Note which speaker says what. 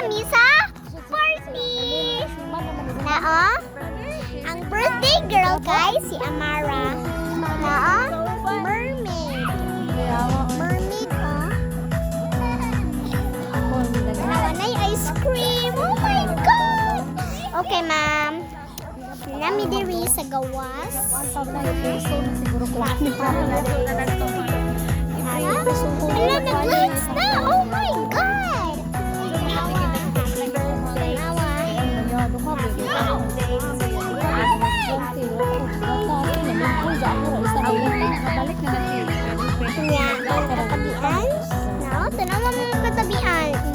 Speaker 1: mi sa party. Nao? Ang birthday girl guys, si Amara. Nao? Mermaid. Mermaid, oh. Nawa na yung ice cream. Oh my God! Okay, ma'am. Nami diri sa gawas. Hala, nag-lights na! Oh my God! Katabian? No, tanawa mo katabian.